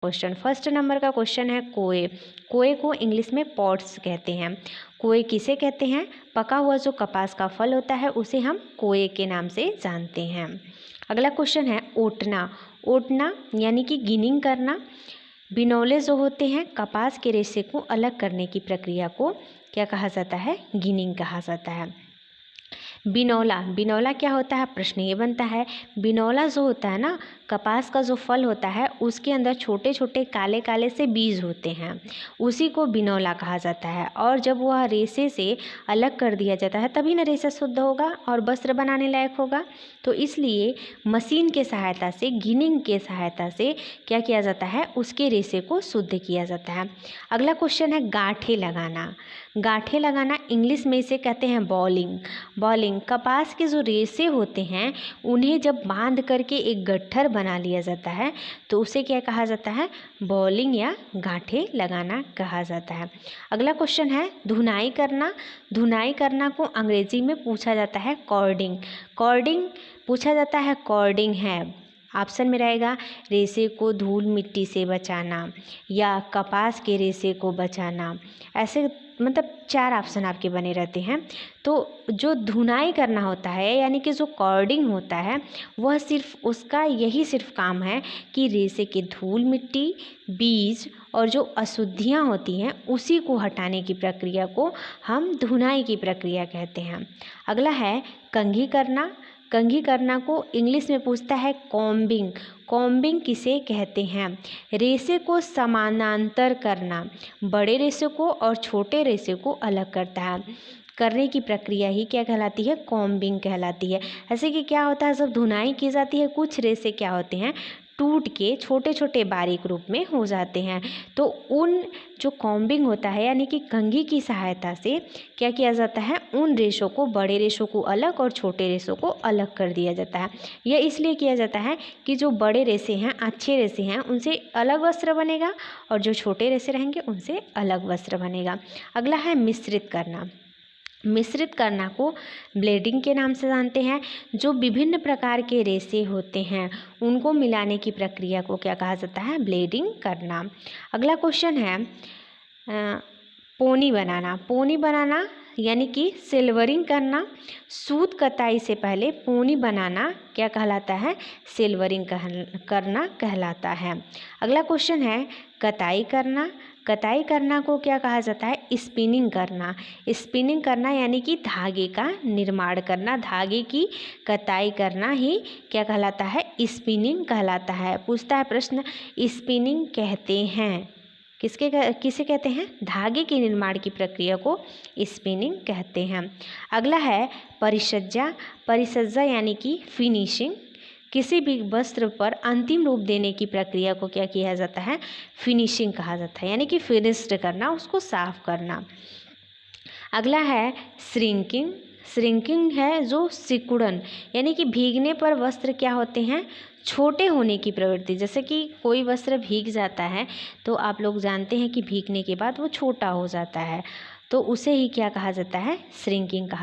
Question. First number का question है कोए। कोए को इंग्लिश में पॉड्स कहते हैं। कोए किसे कहते हैं? पका हुआ जो कपास का फल होता है उसे हम कोए के नाम से जानते हैं। अगला क्वेश्चन है ओटना। ओटना यानी कि गिनिंग करना। बिनौले जो होते हैं कपास के रेशे को अलग करने की प्रक्रिया को क्या कहा जाता है? गिनिंग कहा जाता है। बिनौला, बिनौला क्या होता है? प्रश्न ये बनता है, बिनौला जो होता है ना, कपास का जो फल होता है उसके अंदर छोटे छोटे काले काले से बीज होते हैं, उसी को बिनौला कहा जाता है। और जब वह रेशे से अलग कर दिया जाता है तभी ना रेशा शुद्ध होगा और वस्त्र बनाने लायक होगा। तो इसलिए मशीन के सहायता से, गिनिंग के सहायता से क्या किया जाता है? उसके रेशे को शुद्ध किया जाता है। अगला क्वेश्चन है गांठें लगाना। गांठें लगाना इंग्लिश में इसे कहते हैं बॉलिंग। बॉलिंग, कपास के जो रेशे होते हैं उन्हें जब बांध करके एक गट्ठर बना लिया जाता है तो उसे क्या कहा जाता है? बॉलिंग या गांठें लगाना कहा जाता है। अगला क्वेश्चन है धुनाई करना। धुनाई करना को अंग्रेजी में पूछा जाता है कॉर्डिंग। कॉर्डिंग पूछा जाता है, कॉर्डिंग है, ऑप्शन में रहेगा रेशे को धूल मिट्टी से बचाना या कपास के रेशे को बचाना। ऐसे मतलब 4 ऑप्शन आपके बने रहते हैं। तो जो धुनाई करना होता है यानी कि जो कॉर्डिंग होता है वह सिर्फ उसका यही सिर्फ काम है कि रेशे के धूल मिट्टी, बीज और जो अशुद्धियाँ होती हैं उसी को हटाने की प्रक्रिया को हम धुनाई की प्रक्रिया कहते हैं। अगला है कंघी करना। कंघी करना को इंग्लिश में पूछता है कॉम्बिंग। कॉम्बिंग किसे कहते हैं? रेशे को समानांतर करना, बड़े रेशे को और छोटे रेशे को अलग करने की प्रक्रिया ही क्या कहलाती है? कॉम्बिंग कहलाती है। ऐसे कि क्या होता है, जब धुनाई की जाती है कुछ रेशे क्या होते हैं? टूट के छोटे छोटे बारीक रूप में हो जाते हैं। तो उन जो कॉम्बिंग होता है यानी कि कंघी की सहायता से क्या किया जाता है? उन रेशों को, बड़े रेशों को अलग और छोटे रेशों को अलग कर दिया जाता है। यह इसलिए किया जाता है कि जो बड़े रेशे हैं, अच्छे रेशे हैं, उनसे अलग वस्त्र बनेगा और जो छोटे रेशे रहेंगे उनसे अलग वस्त्र बनेगा। अगला है मिश्रित करना। मिश्रित करना को ब्लेडिंग के नाम से जानते हैं। जो विभिन्न प्रकार के रेशे होते हैं उनको मिलाने की प्रक्रिया को क्या कहा जाता है? ब्लेडिंग करना। अगला क्वेश्चन है पोनी बनाना। पोनी बनाना यानी कि सिल्वरिंग करना। सूत कताई से पहले पोनी बनाना क्या कहलाता है? सिल्वरिंग करना कहलाता है। अगला क्वेश्चन है कताई करना। कताई करना को क्या कहा जाता है? स्पिनिंग करना। स्पिनिंग करना यानी कि धागे का निर्माण करना, धागे की कताई करना ही क्या कहलाता है? स्पिनिंग कहलाता है। पूछता है प्रश्न, स्पिनिंग कहते हैं किसे कहते हैं? धागे के निर्माण की प्रक्रिया को स्पिनिंग कहते हैं। अगला है परिसज्जा। परिसज्जा यानी कि फिनिशिंग। किसी भी वस्त्र पर अंतिम रूप देने की प्रक्रिया को क्या किया जाता है? फिनिशिंग कहा जाता है, यानी कि फिनिश्ड करना, उसको साफ करना। अगला है श्रिंकिंग। श्रिंकिंग है जो सिकुड़न, यानी कि भीगने पर वस्त्र क्या होते हैं? छोटे होने की प्रवृत्ति। जैसे कि कोई वस्त्र भीग जाता है तो आप लोग जानते हैं कि भीगने के बाद वो छोटा हो जाता है, तो उसे ही क्या कहा जाता है? श्रिंकिंग कहा